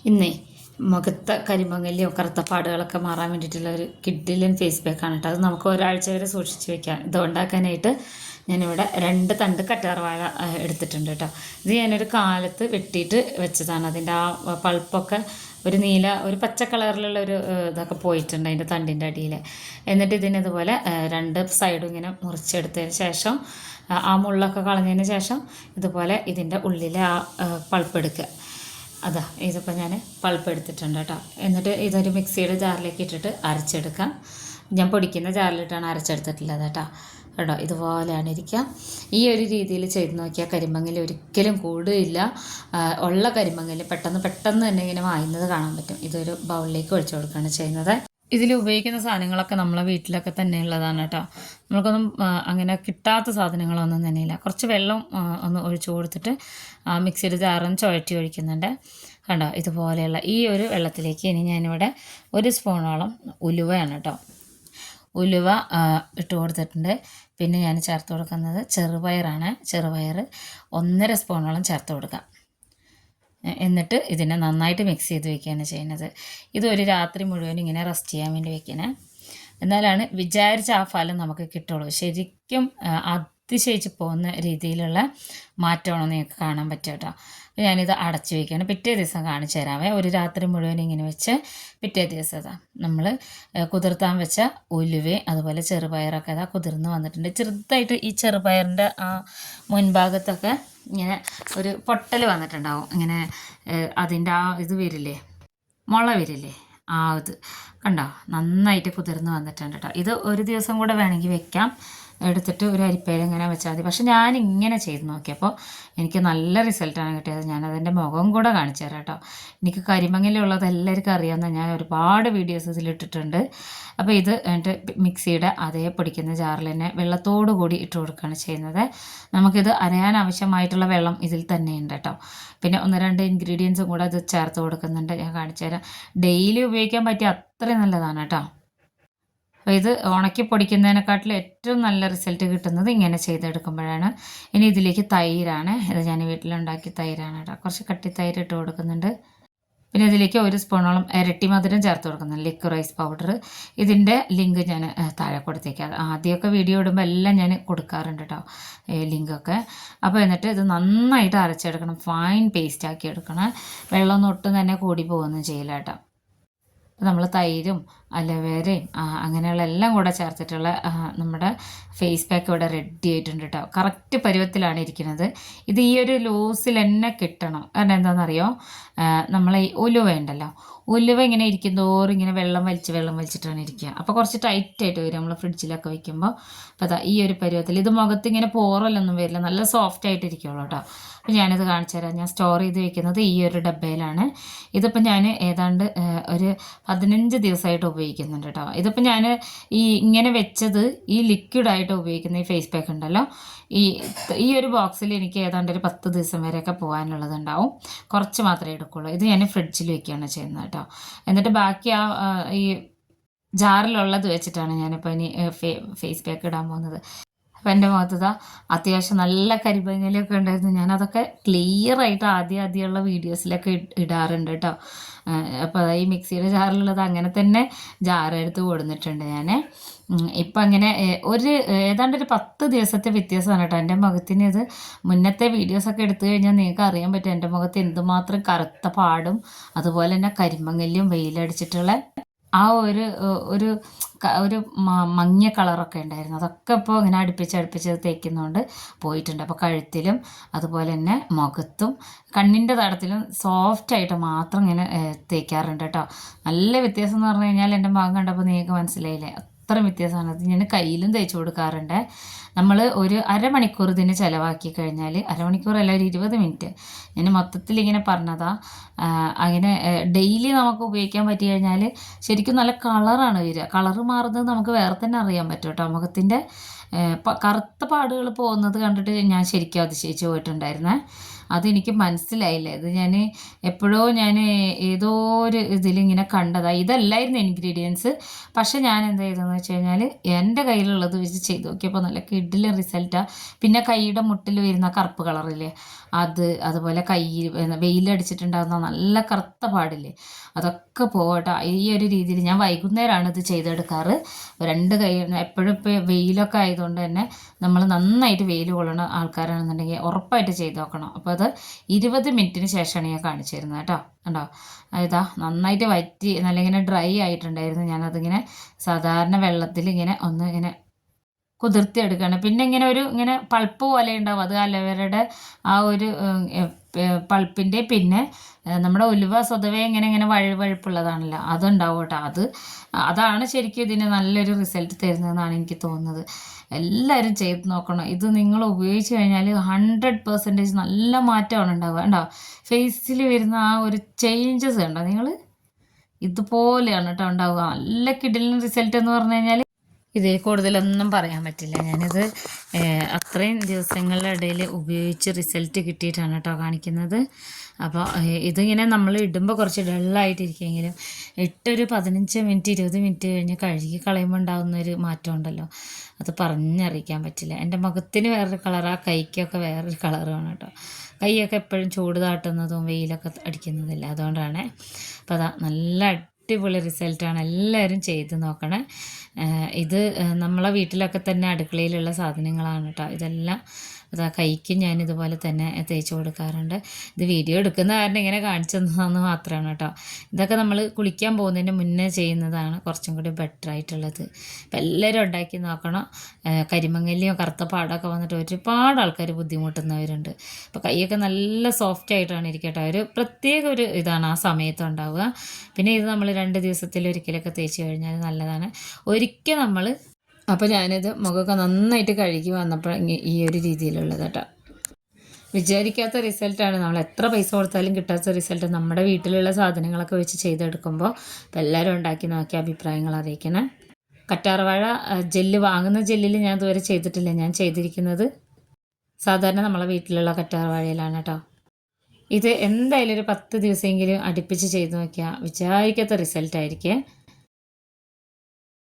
ഇന്നേ മുഖത്തെ കരിമങ്ങലിയോ കറുത്ത പാടുകളൊക്കെ മാറാൻ വേണ്ടിയിട്ടുള്ള ഒരു കിഡിലൻ ഫേസ് പാക്കാണ് കേട്ടോ. അത് നമുക്ക് ഒരാഴ്ച വരെ സൂക്ഷിച്ച് വെക്കാം. ഇത് ഉണ്ടാക്കാനായിട്ട് ഞാനിവിടെ 2 തണ്ട് കറ്റാർവാഴ എടുത്തിട്ടുണ്ട് കേട്ടോ. ഇത് ഞാനൊരു കാലത്ത് വെട്ടിയിട്ട് വെച്ചതാണ്. അതിൻ്റെ ആ പൾപ്പൊക്കെ ഒരു പച്ച കളറിലുള്ള ഒരു ഇതൊക്കെ പോയിട്ടുണ്ട് അതിൻ്റെ തണ്ടിൻ്റെ അടിയിൽ. എന്നിട്ട് ഇതിനിതുപോലെ 2 സൈഡും ഇങ്ങനെ മുറിച്ചെടുത്തതിന് ശേഷം ആ മുള്ളൊക്കെ കളഞ്ഞതിന് ശേഷം ഇതുപോലെ ഇതിൻ്റെ ഉള്ളിലെ ആ പൾപ്പ് എടുക്കുക. അതാ ഇതിപ്പോൾ ഞാൻ പൾപ്പ് എടുത്തിട്ടുണ്ട് കേട്ടോ. എന്നിട്ട് ഇതൊരു മിക്സിയുടെ ജാറിലേക്ക് ഇട്ടിട്ട് അരച്ചെടുക്കാം. ഞാൻ പൊടിക്കുന്ന ജാറിലിട്ടാണ് അരച്ചെടുത്തിട്ടുള്ളത് കേട്ടോ. കേട്ടോ ഇതുപോലെയാണ് ഇരിക്കുക. ഈ ഒരു രീതിയിൽ ചെയ്ത് നോക്കിയാൽ കരിമങ്ങൽ ഒരിക്കലും കൂടുകയില്ല. ഉള്ള കരിമങ്ങൽ പെട്ടെന്ന് തന്നെ ഇങ്ങനെ വായുന്നത് കാണാൻ പറ്റും. ഇതൊരു ബൗളിലേക്ക് ഒഴിച്ചു കൊടുക്കുകയാണ് ചെയ്യുന്നത്. ഇതിൽ ഉപയോഗിക്കുന്ന സാധനങ്ങളൊക്കെ നമ്മളെ വീട്ടിലൊക്കെ തന്നെ ഉള്ളതാണ് കേട്ടോ. നമുക്കൊന്നും അങ്ങനെ കിട്ടാത്ത സാധനങ്ങളൊന്നും തന്നെയില്ല. കുറച്ച് വെള്ളം ഒന്ന് ഒഴിച്ചു കൊടുത്തിട്ട് മിക്സിയുടെ ജാറൊന്ന് ചുഴറ്റി ഒഴിക്കുന്നുണ്ട്. കണ്ടോ ഇതുപോലെയുള്ള ഈ ഒരു വെള്ളത്തിലേക്ക് ഇനി ഞാനിവിടെ 1 സ്പൂണോളം ഉലുവയാണ് കേട്ടോ. ഉലുവ ഇട്ട് കൊടുത്തിട്ടുണ്ട്. പിന്നെ ഞാൻ ചേർത്ത് കൊടുക്കുന്നത് ചെറുപയറാണ്. ചെറുപയർ 1.5 സ്പൂണോളം ചേർത്ത് കൊടുക്കാം. എന്നിട്ട് ഇതിനെ നന്നായിട്ട് മിക്സ് ചെയ്ത് വെക്കുകയാണ് ചെയ്യുന്നത്. ഇതൊരു രാത്രി മുഴുവൻ ഇങ്ങനെ റെസ്റ്റ് ചെയ്യാൻ വേണ്ടി വെക്കണേ. എന്നാലാണ് വിചാരിച്ച ആ ഫലം നമുക്ക് കിട്ടുള്ളൂ. ശരിക്കും അതിശയിച്ച് പോകുന്ന രീതിയിലുള്ള മാറ്റമാണോ നിങ്ങൾക്ക് കാണാൻ പറ്റും കേട്ടോ. ഞാനിത് അടച്ചു വയ്ക്കുകയാണ്. പിറ്റേ ദിവസം കാണിച്ചു തരാമേ. ഒരു രാത്രി മുഴുവൻ ഇങ്ങനെ വെച്ച് പിറ്റേ ദിവസം അതാ നമ്മൾ കുതിർത്താൻ വെച്ച ഉലുവയും അതുപോലെ ചെറുപയറൊക്കെ അതാ കുതിർന്ന് വന്നിട്ടുണ്ട്. ചെറുതായിട്ട് ഈ ചെറുപയറിൻ്റെ ആ മുൻഭാഗത്തൊക്കെ ഇങ്ങനെ ഒരു പൊട്ടൽ വന്നിട്ടുണ്ടാവും. ഇങ്ങനെ അതിൻ്റെ ആ ഇത് വരില്ലേ, മുള വരില്ലേ, ആ ഇത് കണ്ടോ നന്നായിട്ട് കുതിർന്ന് വന്നിട്ടുണ്ട് കേട്ടോ. ഇത് ഒരു ദിവസം കൂടെ വേണമെങ്കിൽ വെക്കാം. എടുത്തിട്ട് ഒരു അരിപ്പയിൽ ഇങ്ങനെ വെച്ചാൽ മതി. പക്ഷെ ഞാൻ ഇങ്ങനെ ചെയ്ത് നോക്കിയപ്പോൾ എനിക്ക് നല്ല റിസൾട്ടാണ് കിട്ടിയത്. ഞാനതിൻ്റെ മുഖം കൂടെ കാണിച്ചു തരാം കേട്ടോ. എനിക്ക് കരിമങ്ങലുള്ളത് എല്ലാവർക്കും അറിയാവുന്ന ഞാൻ ഒരുപാട് വീഡിയോസ് ഇതിലിട്ടിട്ടുണ്ട്. അപ്പോൾ ഇത് എന്നിട്ട് മിക്സിയുടെ അതേ പൊടിക്കുന്ന ജാറിൽ തന്നെ വെള്ളത്തോടു കൂടി ഇട്ട് കൊടുക്കുകയാണ് ചെയ്യുന്നത്. നമുക്കിത് അരയാൻ ആവശ്യമായിട്ടുള്ള വെള്ളം ഇതിൽ തന്നെ ഉണ്ട് കേട്ടോ. പിന്നെ 1-2 ഇൻഗ്രീഡിയൻസും കൂടെ ഇത് ചേർത്ത് കൊടുക്കുന്നുണ്ട്. ഞാൻ കാണിച്ചു തരാം. ഡെയിലി ഉപയോഗിക്കാൻ പറ്റിയ അത്രയും നല്ലതാണ് കേട്ടോ. അപ്പോൾ ഇത് ഉണക്കി പൊടിക്കുന്നതിനെക്കാട്ടിൽ ഏറ്റവും നല്ല റിസൾട്ട് കിട്ടുന്നത് ഇങ്ങനെ ചെയ്തെടുക്കുമ്പോഴാണ്. ഇനി ഇതിലേക്ക് തൈരാണ്. ഇത് ഞാൻ വീട്ടിലുണ്ടാക്കിയ തൈരാണ് കേട്ടോ. കുറച്ച് കട്ടി തൈര് ഇട്ട് കൊടുക്കുന്നുണ്ട്. പിന്നെ ഇതിലേക്ക് 1 സ്പൂണോളം ഇരട്ടി മധുരം ചേർത്ത് കൊടുക്കുന്നുണ്ട്, ലിക്വിഡ് പൗഡർ. ഇതിൻ്റെ ലിങ്ക് ഞാൻ താഴെ കൊടുത്തേക്കാം. ആദ്യമൊക്കെ വീഡിയോ ഇടുമ്പോൾ എല്ലാം ഞാൻ കൊടുക്കാറുണ്ട് കേട്ടോ ലിങ്കൊക്കെ. അപ്പോൾ എന്നിട്ട് ഇത് നന്നായിട്ട് അരച്ചെടുക്കണം. ഫൈൻ പേസ്റ്റ് ആക്കി എടുക്കണം. വെള്ളമൊന്നും ഒട്ടും തന്നെ കൂടി പോകുകയൊന്നും ചെയ്യില്ല കേട്ടോ. നമ്മൾ തൈരും അലോവേരയും അങ്ങനെയുള്ള എല്ലാം കൂടെ ചേർത്തിട്ടുള്ള നമ്മുടെ ഫേസ് പാക്ക് ഇവിടെ റെഡി ആയിട്ടുണ്ട് കേട്ടോ. കറക്റ്റ് പരുവത്തിലാണ് ഇരിക്കുന്നത്. ഇത് ഈ ഒരു ലൂസിൽ തന്നെ കിട്ടണം. കാരണം എന്താണെന്നറിയോ, നമ്മൾ ഈ ഉലുവ ഉണ്ടല്ലോ, ഉലുവ ഇങ്ങനെ ഇരിക്കുന്നതോറും ഇങ്ങനെ വെള്ളം വലിച്ചിട്ടാണ് ഇരിക്കുക. അപ്പോൾ കുറച്ച് ടൈറ്റായിട്ട് വരും നമ്മൾ ഫ്രിഡ്ജിലൊക്കെ വയ്ക്കുമ്പോൾ. അപ്പോൾ അതാ ഈ ഒരു പരുവത്തിൽ ഇത് മുഖത്ത് ഇങ്ങനെ പോറലൊന്നും വരില്ല, നല്ല സോഫ്റ്റ് ആയിട്ട് ഇരിക്കുള്ളൂ കേട്ടോ. അപ്പോൾ ഞാനിത് കാണിച്ചു തരാം. ഞാൻ സ്റ്റോർ ചെയ്ത് വെക്കുന്നത് ഈ ഒരു ഡബ്ബയിലാണ്. ഇതിപ്പോൾ ഞാൻ ഏതാണ്ട് ഒരു 15 ദിവസമായിട്ട് ഉപയോഗിക്കുന്നുണ്ട് കേട്ടോ. ഇതിപ്പോൾ ഞാൻ ഇങ്ങനെ വെച്ചത് ഈ ലിക്വിഡായിട്ട് ഉപയോഗിക്കുന്ന ഈ ഫേസ് പാക്ക് ഉണ്ടല്ലോ, ഈ ഒരു ബോക്സിൽ എനിക്ക് ഏതാണ്ട് ഒരു 10 ദിവസം വരെയൊക്കെ പോകാനുള്ളതുണ്ടാവും. കുറച്ച് മാത്രമേ എടുക്കുള്ളൂ. ഇത് ഞാൻ ഫ്രിഡ്ജിൽ വെക്കുകയാണ് ചെയ്യുന്നത് കേട്ടോ. എന്നിട്ട് ബാക്കി ഈ ജാറിലുള്ളത് വെച്ചിട്ടാണ് ഞാനിപ്പോൾ ഇനി ഫേസ് പാക്ക് ഇടാൻ പോകുന്നത്. അപ്പോൾ എൻ്റെ മുഖത്ത് അത്യാവശ്യം നല്ല കരിമങ്ങലൊക്കെ ഉണ്ടായിരുന്നു. ഞാനതൊക്കെ ക്ലിയറായിട്ട് ആദ്യമുള്ള വീഡിയോസിലൊക്കെ ഇടാറുണ്ട് കേട്ടോ. അപ്പോൾ ഈ മിക്സിയുടെ ജാറിലുള്ളത് അങ്ങനെ തന്നെ ജാറെടുത്ത് കൊടുത്തിട്ടുണ്ട് ഞാൻ. ഇപ്പം അങ്ങനെ ഏതാണ്ട് ഒരു 10 ദിവസത്തെ വ്യത്യാസമാണ് കേട്ടോ എൻ്റെ മുഖത്തിന്. ഇത് മുന്നത്തെ വീഡിയോസൊക്കെ എടുത്തു കഴിഞ്ഞാൽ നിങ്ങൾക്ക് അറിയാൻ പറ്റും എൻ്റെ മുഖത്ത് എന്തുമാത്രം കറുത്ത പാടും അതുപോലെ തന്നെ കരിമങ്ങലും വെയിലടിച്ചിട്ടുള്ള ആ ഒരു മങ്ങിയ കളറൊക്കെ ഉണ്ടായിരുന്നു. അതൊക്കെ ഇപ്പോൾ ഇങ്ങനെ അടുപ്പിച്ച് തേക്കുന്നതുകൊണ്ട് പോയിട്ടുണ്ട്. അപ്പോൾ കഴുത്തിലും അതുപോലെ തന്നെ മുഖത്തും കണ്ണിൻ്റെ തടത്തിലും സോഫ്റ്റായിട്ട് മാത്രം ഇങ്ങനെ തേക്കാറുണ്ട് കേട്ടോ. നല്ല വ്യത്യാസം എന്ന് പറഞ്ഞു കഴിഞ്ഞാൽ എൻ്റെ മുഖം കണ്ടപ്പോൾ നിങ്ങൾക്ക് മനസ്സിലായില്ലേ, അത്ര വ്യത്യാസമാണ്. അത് ഞാൻ കയ്യിലും തേച്ച് കൊടുക്കാറുണ്ട്. നമ്മൾ ഒരു അരമണിക്കൂർ ഇതിന് ചിലവാക്കി കഴിഞ്ഞാൽ, അരമണിക്കൂറല്ല ഒരു 20 മിനിറ്റ്, ഞാൻ മൊത്തത്തിൽ ഇങ്ങനെ പറഞ്ഞതാ. അങ്ങനെ ഡെയിലി നമുക്ക് ഉപയോഗിക്കാൻ പറ്റി കഴിഞ്ഞാൽ ശരിക്കും നല്ല കളറാണ് വരിക. കളറ് മാറുന്നത് നമുക്ക് വേറെ തന്നെ അറിയാൻ പറ്റും കേട്ടോ. മുഖത്തിൻ്റെ കറുത്ത പാടുകൾ പോകുന്നത് കണ്ടിട്ട് ഞാൻ ശരിക്കും അതിശയിച്ച് പോയിട്ടുണ്ടായിരുന്നേ. അതെനിക്ക് മനസ്സിലായില്ല. ഇത് ഞാൻ എപ്പോഴോ ഞാൻ ഏതോ ഒരു ഇതിലിങ്ങനെ കണ്ടതാണ്. ഇതല്ലായിരുന്നു ഇൻഗ്രീഡിയൻസ്. പക്ഷെ ഞാൻ എന്ത് ചെയ്തതെന്ന് വെച്ച് കഴിഞ്ഞാൽ എൻ്റെ കയ്യിലുള്ളത് വെച്ച് ചെയ്ത് നോക്കിയപ്പോൾ നല്ല കിഡിലെ റിസൾട്ടാണ്. പിന്നെ കൈയുടെ മുട്ടിൽ വരുന്ന കറുപ്പ് കളറില്ലേ അതുപോലെ കൈ വെയിലടിച്ചിട്ടുണ്ടാകുന്ന നല്ല കറുത്ത പാടില്ലേ, അതൊക്കെ പോകട്ടെ. ഈ ഒരു രീതിയിൽ ഞാൻ വൈകുന്നേരമാണ് ഇത് ചെയ്തെടുക്കാറ്. 2 കൈ എപ്പോഴും ഇപ്പോൾ വെയിലൊക്കെ ആയതുകൊണ്ട് തന്നെ നമ്മൾ നന്നായിട്ട് വെയിൽ കൊള്ളണ ആൾക്കാരാണെന്നുണ്ടെങ്കിൽ ഉറപ്പായിട്ട് ചെയ്ത് നോക്കണം. അപ്പോൾ അത് 20 മിനിറ്റിന് ശേഷമാണ് ഞാൻ കാണിച്ചു തരുന്നത് കേട്ടോ. കണ്ടോ, ഇതാ നന്നായിട്ട് വറ്റി നല്ല ഇങ്ങനെ ഡ്രൈ ആയിട്ടുണ്ടായിരുന്നു. ഞാനതിങ്ങനെ സാധാരണ വെള്ളത്തിൽ ഇങ്ങനെ ഒന്ന് ഇങ്ങനെ കുതിർത്തി എടുക്കുകയാണ്. പിന്നെ ഇങ്ങനെ പൾപ്പ് പോലെ ഉണ്ടാവും, അത് അലോവേരയുടെ ആ ഒരു പൾപ്പിൻ്റെ. പിന്നെ നമ്മുടെ ഉലുവ സ്വതവേ ഇങ്ങനെ വഴുവഴുപ്പുള്ളതാണല്ലോ, അതുണ്ടാവും കേട്ടോ. അതാണ് ശരിക്കും ഇതിന് നല്ലൊരു റിസൾട്ട് തരുന്നതെന്നാണ് എനിക്ക് തോന്നുന്നത്. എല്ലാവരും ചെയ്ത് നോക്കണം. ഇത് നിങ്ങൾ ഉപയോഗിച്ച് കഴിഞ്ഞാൽ 100% നല്ല മാറ്റമാണ് ഉണ്ടാവുക. ഉണ്ടോ, ഫേസിൽ വരുന്ന ആ ഒരു ചേഞ്ചസ് ഉണ്ടോ നിങ്ങൾ, ഇതുപോലെയാണ് കേട്ടോ ഉണ്ടാവുക. നല്ല കിടിലൻ റിസൾട്ട് എന്ന് പറഞ്ഞു കഴിഞ്ഞാൽ ഇതിൽ കൂടുതലൊന്നും പറയാൻ പറ്റില്ല. ഞാനിത് അത്രയും ദിവസങ്ങളുടെ ഇടയിൽ ഉപയോഗിച്ച് റിസൾട്ട് കിട്ടിയിട്ടാണ് കേട്ടോ കാണിക്കുന്നത്. അപ്പോൾ ഇതിങ്ങനെ നമ്മൾ ഇടുമ്പോൾ കുറച്ച് ഡള്ളായിട്ടിരിക്കുമെങ്കിലും ഇട്ടൊരു 15 മിനിറ്റ് 20 മിനിറ്റ് കഴിഞ്ഞ് കഴുകി കളയുമ്പോൾ ഉണ്ടാകുന്നൊരു മാറ്റം ഉണ്ടല്ലോ, അത് പറഞ്ഞറിയിക്കാൻ പറ്റില്ല. എൻ്റെ മുഖത്തിന് വേറൊരു കളർ, ആ കൈക്കൊക്കെ വേറൊരു കളറുമാണ് കേട്ടോ. കൈയൊക്കെ എപ്പോഴും ചൂട് താട്ടുന്നതും വെയിലൊക്കെ അടിക്കുന്നതില്ല, അതുകൊണ്ടാണ്. അപ്പോൾ അതാ നല്ല അടിപൊളി റിസൾട്ടാണ്. എല്ലാവരും ചെയ്ത് നോക്കണേ. ഇത് നമ്മളെ വീട്ടിലൊക്കെ തന്നെ അടുക്കളയിലുള്ള സാധനങ്ങളാണ് കേട്ടോ. ഇതെല്ലാം അതാ കൈക്കും ഞാൻ ഇതുപോലെ തന്നെ തേച്ച് കൊടുക്കാറുണ്ട്. ഇത് വീഡിയോ എടുക്കുന്ന കാരണം ഇങ്ങനെ കാണിച്ചു തന്നതെന്ന് മാത്രമാണ് കേട്ടോ. ഇതൊക്കെ നമ്മൾ കുളിക്കാൻ പോകുന്നതിന് മുന്നേ ചെയ്യുന്നതാണ് കുറച്ചും കൂടി ബെറ്റർ ആയിട്ടുള്ളത്. അപ്പം എല്ലാവരും ഉണ്ടാക്കി നോക്കണം. കരിമങ്ങലിയോ കറുത്ത പാടൊക്കെ വന്നിട്ട് ഒരുപാട് ആൾക്കാർ ബുദ്ധിമുട്ടുന്നവരുണ്ട്. അപ്പോൾ കൈയൊക്കെ നല്ല സോഫ്റ്റ് ആയിട്ടാണ് ഇരിക്കട്ടെ. ഒരു പ്രത്യേക ഒരു ഇതാണ് ആ സമയത്ത് ഉണ്ടാവുക. പിന്നെ ഇത് നമ്മൾ 2 ദിവസത്തിലൊരിക്കലൊക്കെ തേച്ച് കഴിഞ്ഞാൽ നല്ലതാണ്. ഒരിക്കൽ നമ്മൾ അപ്പോൾ ഞാനിത് മുഖമൊക്കെ നന്നായിട്ട് കഴുകി വന്നപ്പോൾ ഈ ഒരു രീതിയിലുള്ളത് കേട്ടോ. വിചാരിക്കാത്ത റിസൾട്ടാണ്. നമ്മൾ എത്ര പൈസ കൊടുത്താലും കിട്ടാത്ത റിസൾട്ട് നമ്മുടെ വീട്ടിലുള്ള സാധനങ്ങളൊക്കെ വെച്ച് ചെയ്തെടുക്കുമ്പോൾ. അപ്പോൾ എല്ലാവരും ഉണ്ടാക്കി നോക്കിയ അഭിപ്രായങ്ങൾ അറിയിക്കണം. കറ്റാർവാഴ ജെല്ല് വാങ്ങുന്ന ജെല്ലിൽ ഞാൻ ഇതുവരെ ചെയ്തിട്ടില്ല. ഞാൻ ചെയ്തിരിക്കുന്നത് സാധാരണ നമ്മളെ വീട്ടിലുള്ള കറ്റാർവാഴയിലാണ് കേട്ടോ. ഇത് എന്തായാലും ഒരു 10 ദിവസമെങ്കിലും അടുപ്പിച്ച് ചെയ്ത് നോക്കിയാൽ വിചാരിക്കാത്ത റിസൾട്ടായിരിക്കും.